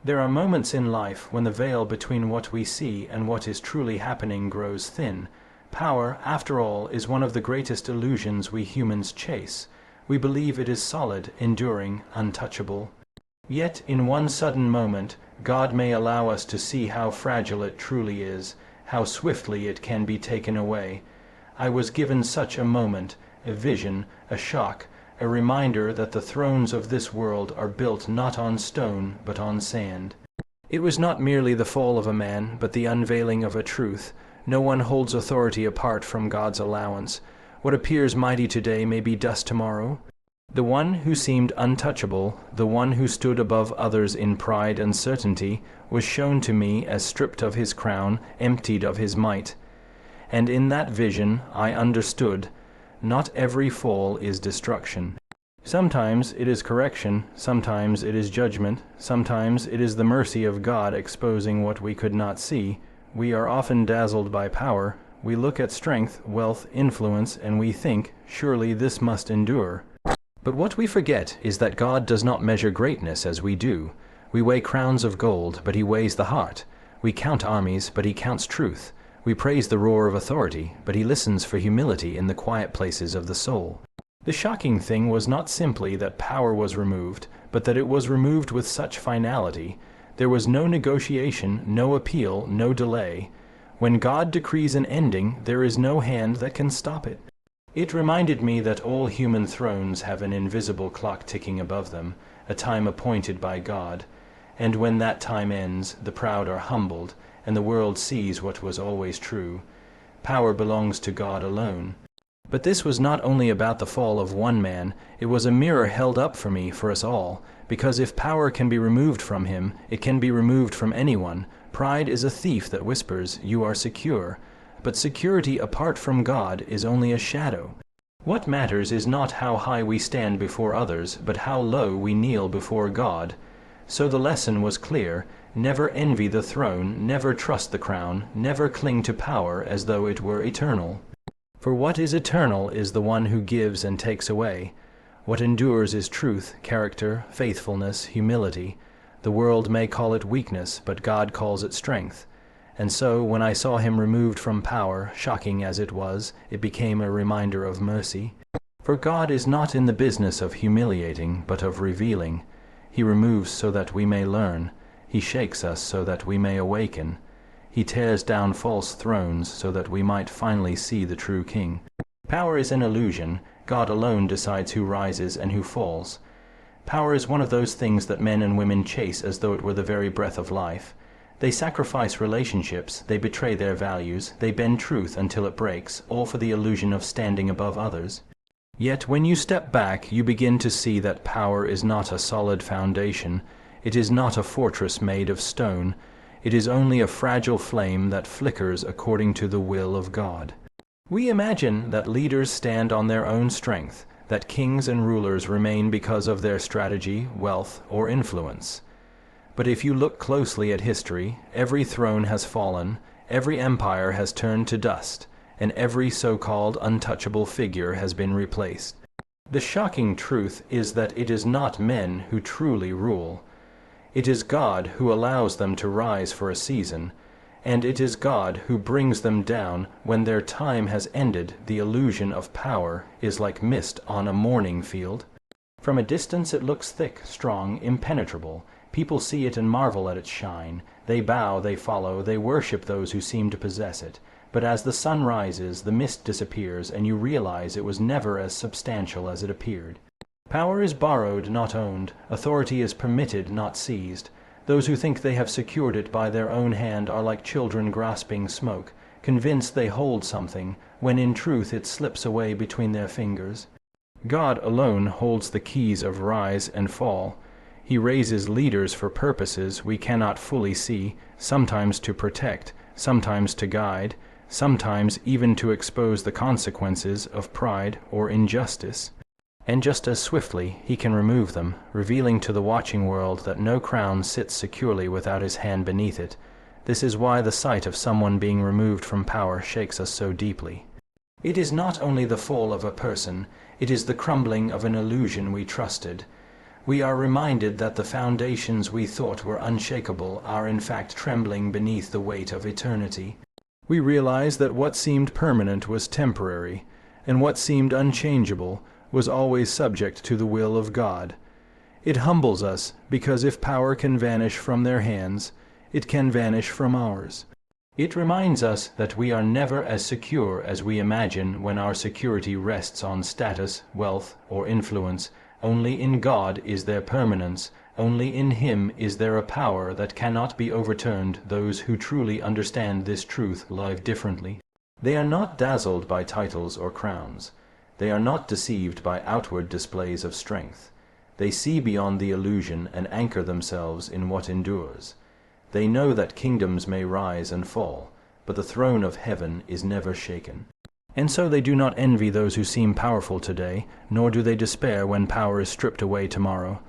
There are moments in life when the veil between what we see and what is truly happening grows thin. Power, after all, is one of the greatest illusions we humans chase. We believe it is solid, enduring, untouchable. Yet, in one sudden moment, God may allow us to see how fragile it truly is, how swiftly it can be taken away. I was given such a moment, a vision, a shock, a reminder that the thrones of this world are built not on stone, but on sand. It was not merely the fall of a man, but the unveiling of a truth. No one holds authority apart from God's allowance. What appears mighty today may be dust tomorrow. The one who seemed untouchable, the one who stood above others in pride and certainty, was shown to me as stripped of his crown, emptied of his might. And in that vision I understood, not every fall is destruction. Sometimes it is correction, sometimes it is judgment, sometimes it is the mercy of God exposing what we could not see. We are often dazzled by power. We look at strength, wealth, influence, and we think, surely this must endure. But what we forget is that God does not measure greatness as we do. We weigh crowns of gold, but he weighs the heart. We count armies, but he counts truth. We praise the roar of authority, but he listens for humility in the quiet places of the soul. The shocking thing was not simply that power was removed, but that it was removed with such finality. There was no negotiation, no appeal, no delay. When God decrees an ending, there is no hand that can stop it. It reminded me that all human thrones have an invisible clock ticking above them, a time appointed by God. And when that time ends, the proud are humbled, and the world sees what was always true. Power belongs to God alone. But this was not only about the fall of one man, it was a mirror held up for me, for us all, because if power can be removed from him, it can be removed from anyone. Pride is a thief that whispers, "You are secure." But security apart from God is only a shadow. What matters is not how high we stand before others, but how low we kneel before God. So the lesson was clear. Never envy the throne, never trust the crown, never cling to power as though it were eternal. For what is eternal is the one who gives and takes away. What endures is truth, character, faithfulness, humility. The world may call it weakness, but God calls it strength. And so, when I saw him removed from power, shocking as it was, it became a reminder of mercy. For God is not in the business of humiliating, but of revealing. He removes so that we may learn. He shakes us so that we may awaken. He tears down false thrones so that we might finally see the true King. Power is an illusion. God alone decides who rises and who falls. Power is one of those things that men and women chase as though it were the very breath of life. They sacrifice relationships, they betray their values, they bend truth until it breaks, all for the illusion of standing above others. Yet when you step back, you begin to see that power is not a solid foundation. It is not a fortress made of stone. It is only a fragile flame that flickers according to the will of God. We imagine that leaders stand on their own strength, that kings and rulers remain because of their strategy, wealth, or influence. But if you look closely at history, every throne has fallen, every empire has turned to dust, and every so-called untouchable figure has been replaced. The shocking truth is that it is not men who truly rule. It is God who allows them to rise for a season, and it is God who brings them down when their time has ended. The illusion of power is like mist on a mourning field. From a distance it looks thick, strong, impenetrable. People see it and marvel at its shine. They bow, they follow, they worship those who seem to possess it. But as the sun rises, the mist disappears, and you realize it was never as substantial as it appeared. Power is borrowed, not owned. Authority is permitted, not seized. Those who think they have secured it by their own hand are like children grasping smoke, convinced they hold something, when in truth it slips away between their fingers. God alone holds the keys of rise and fall. He raises leaders for purposes we cannot fully see, sometimes to protect, sometimes to guide, sometimes even to expose the consequences of pride or injustice. And just as swiftly he can remove them, revealing to the watching world that no crown sits securely without his hand beneath it. This is why the sight of someone being removed from power shakes us so deeply. It is not only the fall of a person, it is the crumbling of an illusion we trusted. We are reminded that the foundations we thought were unshakable are in fact trembling beneath the weight of eternity. We realize that what seemed permanent was temporary, and what seemed unchangeable was always subject to the will of God. It humbles us, because if power can vanish from their hands, it can vanish from ours. It reminds us that we are never as secure as we imagine when our security rests on status, wealth, or influence. Only in God is there permanence. Only in Him is there a power that cannot be overturned. Those who truly understand this truth live differently. They are not dazzled by titles or crowns. They are not deceived by outward displays of strength. They see beyond the illusion and anchor themselves in what endures. They know that kingdoms may rise and fall, but the throne of heaven is never shaken. And so they do not envy those who seem powerful today, nor do they despair when power is stripped away tomorrow.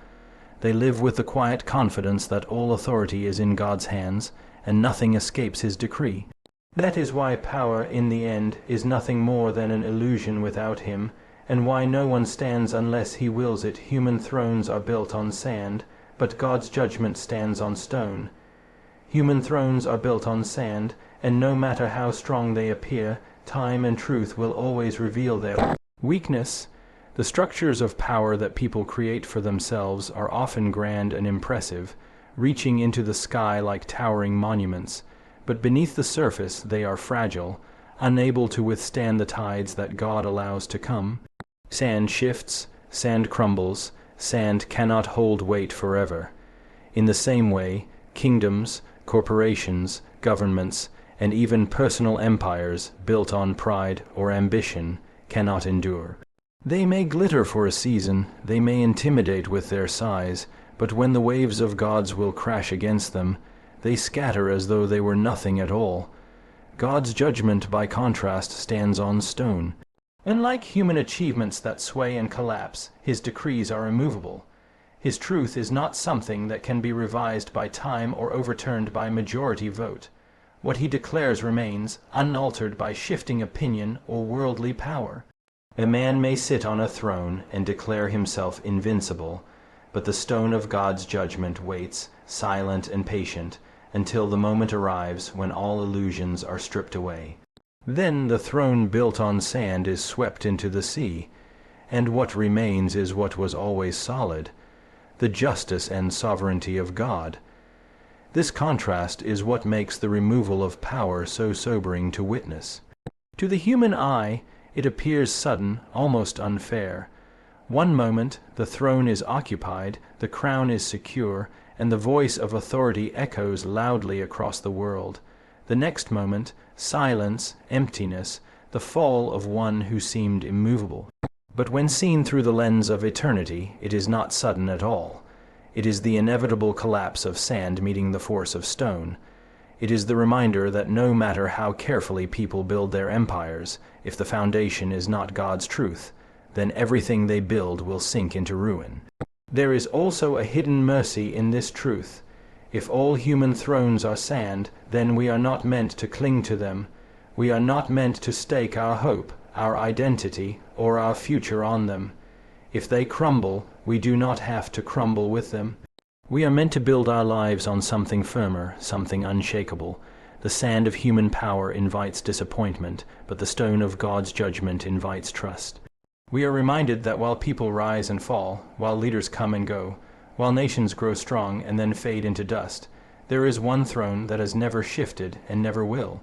They live with the quiet confidence that all authority is in God's hands, and nothing escapes His decree. That is why power, in the end, is nothing more than an illusion without Him, and why no one stands unless He wills it. Human thrones are built on sand, but God's judgment stands on stone. Human thrones are built on sand, and no matter how strong they appear, time and truth will always reveal their weakness. The structures of power that people create for themselves are often grand and impressive, reaching into the sky like towering monuments, but beneath the surface they are fragile, unable to withstand the tides that God allows to come. Sand shifts, sand crumbles, sand cannot hold weight forever. In the same way, kingdoms, corporations, governments, and even personal empires built on pride or ambition cannot endure. They may glitter for a season, they may intimidate with their size, but when the waves of God's will crash against them, they scatter as though they were nothing at all. God's judgment, by contrast, stands on stone. Unlike human achievements that sway and collapse, His decrees are immovable. His truth is not something that can be revised by time or overturned by majority vote. What He declares remains, unaltered by shifting opinion or worldly power. A man may sit on a throne and declare himself invincible, but the stone of God's judgment waits, silent and patient, until the moment arrives when all illusions are stripped away. Then the throne built on sand is swept into the sea, and what remains is what was always solid, the justice and sovereignty of God. This contrast is what makes the removal of power so sobering to witness. To the human eye, it appears sudden, almost unfair. One moment, the throne is occupied, the crown is secure, and the voice of authority echoes loudly across the world. The next moment, silence, emptiness, the fall of one who seemed immovable. But when seen through the lens of eternity, it is not sudden at all. It is the inevitable collapse of sand meeting the force of stone. It is the reminder that no matter how carefully people build their empires, if the foundation is not God's truth, then everything they build will sink into ruin. There is also a hidden mercy in this truth. If all human thrones are sand, then we are not meant to cling to them. We are not meant to stake our hope, our identity, or our future on them. If they crumble, we do not have to crumble with them. We are meant to build our lives on something firmer, something unshakable. The sand of human power invites disappointment, but the stone of God's judgment invites trust. We are reminded that while people rise and fall, while leaders come and go, while nations grow strong and then fade into dust, there is one throne that has never shifted and never will.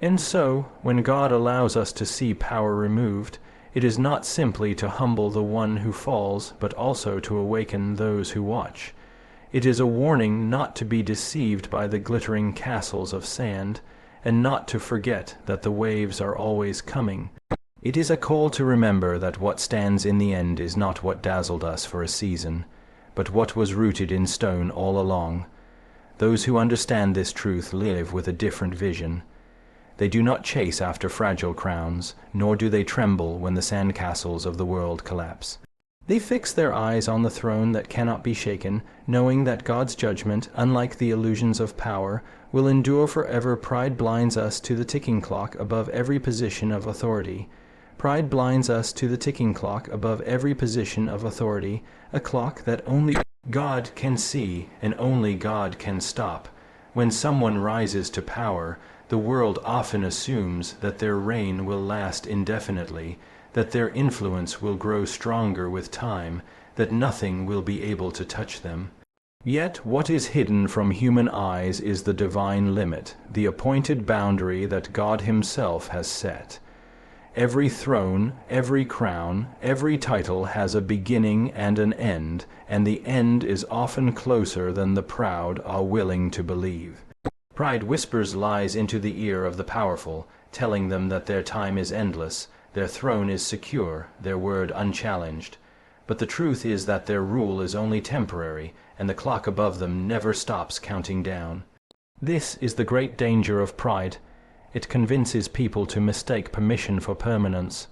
And so, when God allows us to see power removed, it is not simply to humble the one who falls, but also to awaken those who watch. It is a warning not to be deceived by the glittering castles of sand, and not to forget that the waves are always coming. It is a call to remember that what stands in the end is not what dazzled us for a season, but what was rooted in stone all along. Those who understand this truth live with a different vision. They do not chase after fragile crowns, nor do they tremble when the sandcastles of the world collapse. They fix their eyes on the throne that cannot be shaken, knowing that God's judgment, unlike the illusions of power, will endure forever. Pride blinds us to the ticking clock above every position of authority. Pride blinds us to the ticking clock above every position of authority, a clock that only God can see and only God can stop. When someone rises to power, the world often assumes that their reign will last indefinitely, that their influence will grow stronger with time, that nothing will be able to touch them. Yet what is hidden from human eyes is the divine limit, the appointed boundary that God Himself has set. Every throne, every crown, every title has a beginning and an end, and the end is often closer than the proud are willing to believe. Pride whispers lies into the ear of the powerful, telling them that their time is endless, their throne is secure, their word unchallenged. But the truth is that their rule is only temporary, and the clock above them never stops counting down. This is the great danger of pride. It convinces people to mistake permission for permanence.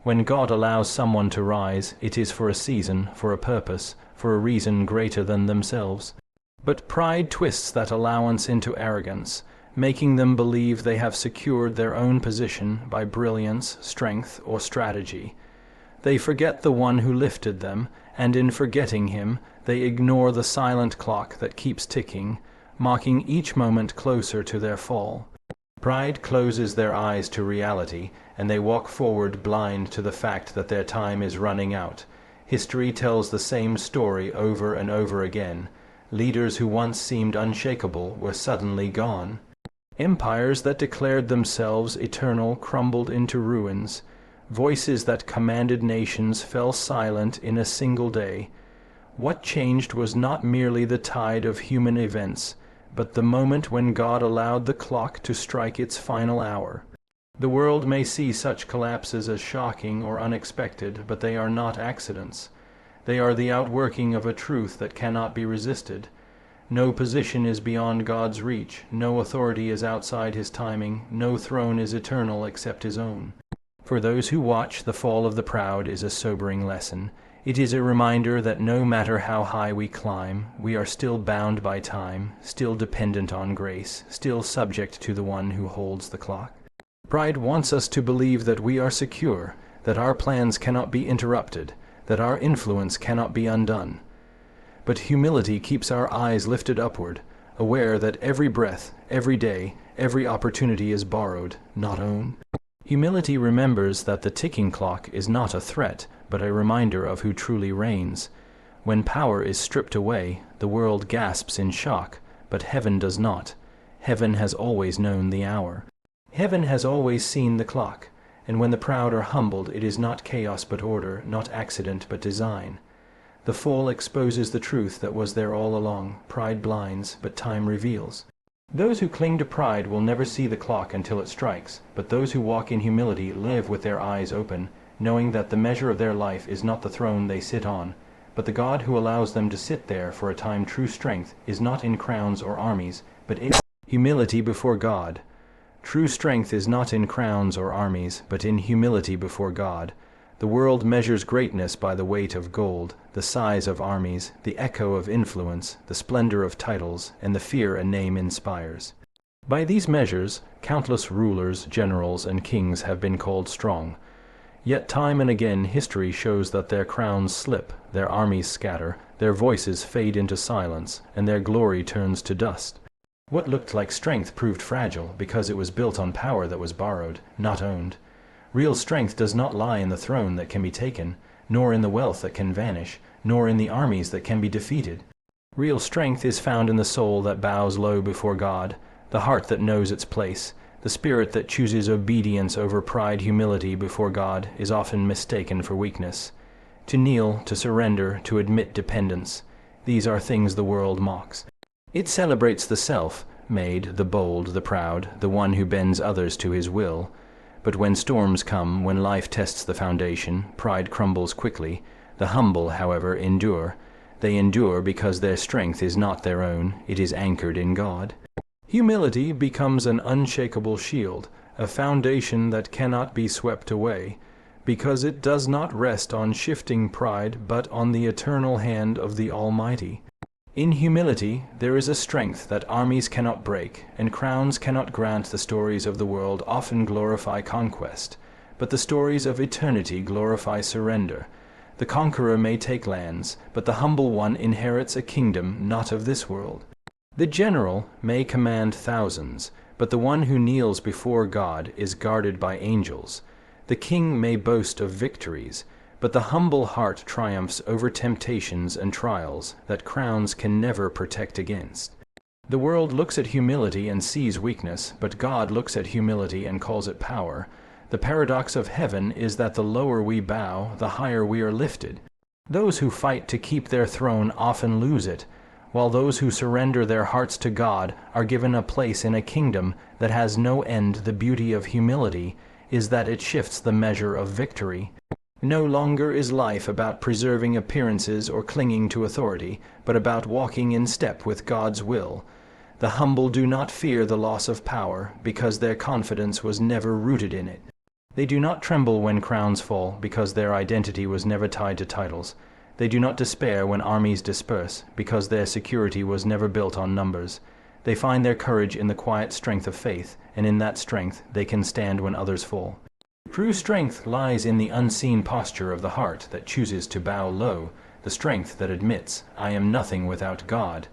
When God allows someone to rise, it is for a season, for a purpose, for a reason greater than themselves. But pride twists that allowance into arrogance, making them believe they have secured their own position by brilliance, strength, or strategy. They forget the one who lifted them, and in forgetting Him, they ignore the silent clock that keeps ticking, marking each moment closer to their fall. Pride closes their eyes to reality, and they walk forward blind to the fact that their time is running out. History tells the same story over and over again. Leaders who once seemed unshakable were suddenly gone. Empires that declared themselves eternal crumbled into ruins. Voices that commanded nations fell silent in a single day. What changed was not merely the tide of human events, but the moment when God allowed the clock to strike its final hour. The world may see such collapses as shocking or unexpected, but they are not accidents. They are the outworking of a truth that cannot be resisted. No position is beyond God's reach, no authority is outside His timing, no throne is eternal except His own. For those who watch, the fall of the proud is a sobering lesson. It is a reminder that no matter how high we climb, we are still bound by time, still dependent on grace, still subject to the one who holds the clock. Pride wants us to believe that we are secure, that our plans cannot be interrupted, that our influence cannot be undone. But humility keeps our eyes lifted upward, aware that every breath, every day, every opportunity is borrowed, not owned. Humility remembers that the ticking clock is not a threat, but a reminder of who truly reigns. When power is stripped away, the world gasps in shock, but heaven does not. Heaven has always known the hour. Heaven has always seen the clock, and when the proud are humbled, it is not chaos but order, not accident but design. The fall exposes the truth that was there all along. Pride blinds, but time reveals. Those who cling to pride will never see the clock until it strikes, but those who walk in humility live with their eyes open, knowing that the measure of their life is not the throne they sit on, but the God who allows them to sit there for a time. True strength is not in crowns or armies, but in humility before God. True strength is not in crowns or armies, but in humility before God. The world measures greatness by the weight of gold, the size of armies, the echo of influence, the splendor of titles, and the fear a name inspires. By these measures, countless rulers, generals, and kings have been called strong. Yet time and again history shows that their crowns slip, their armies scatter, their voices fade into silence, and their glory turns to dust. What looked like strength proved fragile because it was built on power that was borrowed, not owned. Real strength does not lie in the throne that can be taken, nor in the wealth that can vanish, nor in the armies that can be defeated. Real strength is found in the soul that bows low before God, the heart that knows its place. The spirit that chooses obedience over pride. Humility before God is often mistaken for weakness. To kneel, to surrender, to admit dependence, these are things the world mocks. It celebrates the self-made, the bold, the proud, the one who bends others to his will. But when storms come, when life tests the foundation, pride crumbles quickly. The humble, however, endure. They endure because their strength is not their own, it is anchored in God. Humility becomes an unshakable shield, a foundation that cannot be swept away, because it does not rest on shifting pride, but on the eternal hand of the Almighty. In humility there is a strength that armies cannot break, and crowns cannot grant. The stories of the world often glorify conquest, but the stories of eternity glorify surrender. The conqueror may take lands, but the humble one inherits a kingdom not of this world. The general may command thousands, but the one who kneels before God is guarded by angels. The king may boast of victories, but the humble heart triumphs over temptations and trials that crowns can never protect against. The world looks at humility and sees weakness, but God looks at humility and calls it power. The paradox of heaven is that the lower we bow, the higher we are lifted. Those who fight to keep their throne often lose it, while those who surrender their hearts to God are given a place in a kingdom that has no end. The beauty of humility is that it shifts the measure of victory. No longer is life about preserving appearances or clinging to authority, but about walking in step with God's will. The humble do not fear the loss of power, because their confidence was never rooted in it. They do not tremble when crowns fall, because their identity was never tied to titles. They do not despair when armies disperse, because their security was never built on numbers. They find their courage in the quiet strength of faith, and in that strength they can stand when others fall. True strength lies in the unseen posture of the heart that chooses to bow low, the strength that admits, "I am nothing without God,"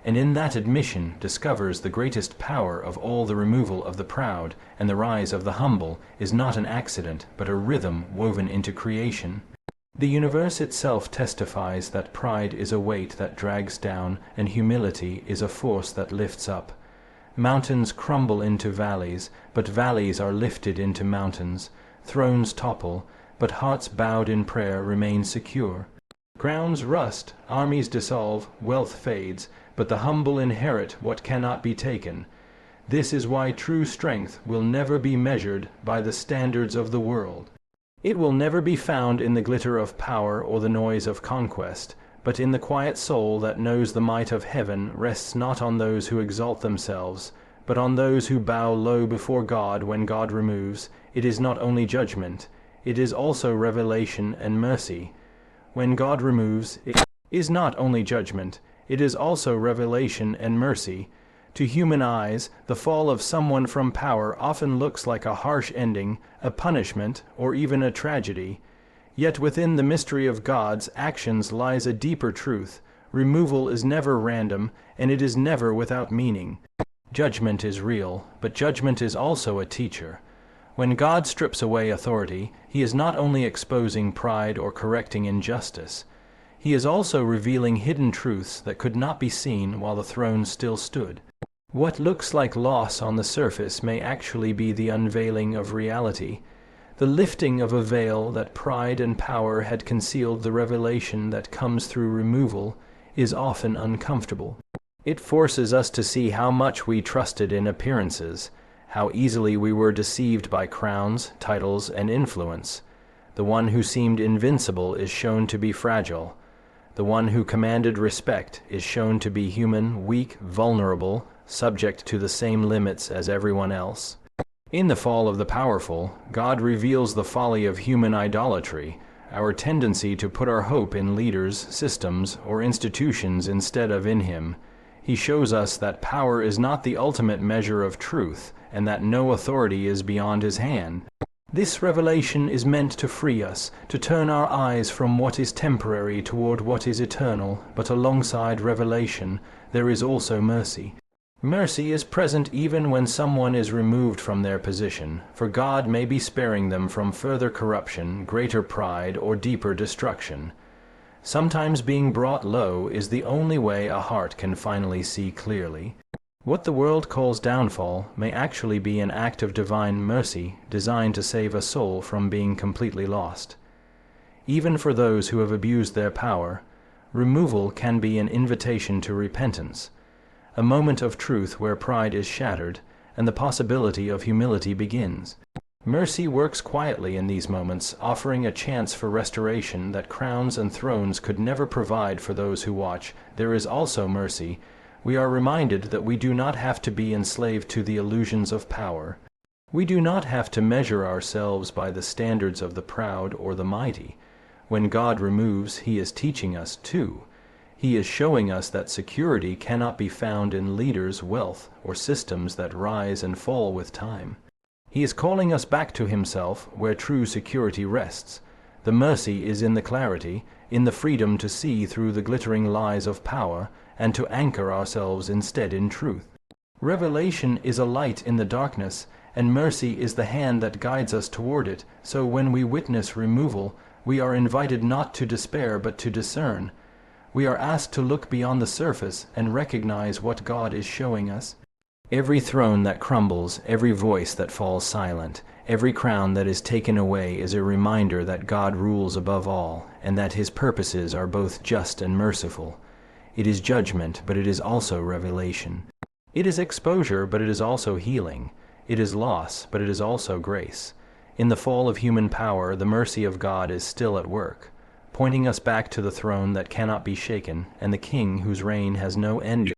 and in that admission discovers the greatest power of all. The removal of the proud and the rise of the humble is not an accident, but a rhythm woven into creation. The universe itself testifies that pride is a weight that drags down, and humility is a force that lifts up. Mountains crumble into valleys, but valleys are lifted into mountains. Thrones topple, but hearts bowed in prayer remain secure. Crowns rust, armies dissolve, wealth fades, but the humble inherit what cannot be taken. This is why true strength will never be measured by the standards of the world. It will never be found in the glitter of power or the noise of conquest, but in the quiet soul that knows the might of heaven rests not on those who exalt themselves, but on those who bow low before God. When God removes, it is not only judgment, it is also revelation and mercy. When God removes, it is not only judgment, it is also revelation and mercy. To human eyes, the fall of someone from power often looks like a harsh ending, a punishment, or even a tragedy. Yet within the mystery of God's actions lies a deeper truth. Removal is never random, and it is never without meaning. Judgment is real, but judgment is also a teacher. When God strips away authority, he is not only exposing pride or correcting injustice. He is also revealing hidden truths that could not be seen while the throne still stood. What looks like loss on the surface may actually be the unveiling of reality. The lifting of a veil that pride and power had concealed. The revelation that comes through removal is often uncomfortable. It forces us to see how much we trusted in appearances, how easily we were deceived by crowns, titles, and influence. The one who seemed invincible is shown to be fragile. The one who commanded respect is shown to be human, weak, vulnerable, subject to the same limits as everyone else. In the fall of the powerful, God reveals the folly of human idolatry, our tendency to put our hope in leaders, systems, or institutions instead of in Him. He shows us that power is not the ultimate measure of truth, and that no authority is beyond His hand. This revelation is meant to free us, to turn our eyes from what is temporary toward what is eternal, but alongside revelation, there is also mercy. Mercy is present even when someone is removed from their position, for God may be sparing them from further corruption, greater pride, or deeper destruction. Sometimes being brought low is the only way a heart can finally see clearly. What the world calls downfall may actually be an act of divine mercy designed to save a soul from being completely lost. Even for those who have abused their power, removal can be an invitation to repentance, a moment of truth where pride is shattered and the possibility of humility begins. Mercy works quietly in these moments, offering a chance for restoration that crowns and thrones could never provide. For those who watch, there is also mercy. We are reminded that we do not have to be enslaved to the illusions of power. We do not have to measure ourselves by the standards of the proud or the mighty. When God removes, He is teaching us too. He is showing us that security cannot be found in leaders, wealth, or systems that rise and fall with time. He is calling us back to himself, where true security rests. The mercy is in the clarity, in the freedom to see through the glittering lies of power, and to anchor ourselves instead in truth. Revelation is a light in the darkness, and mercy is the hand that guides us toward it. So when we witness removal, we are invited not to despair but to discern. We are asked to look beyond the surface and recognize what God is showing us. Every throne that crumbles, every voice that falls silent, every crown that is taken away is a reminder that God rules above all, and that his purposes are both just and merciful. It is judgment, but it is also revelation. It is exposure, but it is also healing. It is loss, but it is also grace. In the fall of human power, the mercy of God is still at work, pointing us back to the throne that cannot be shaken, and the King whose reign has no end.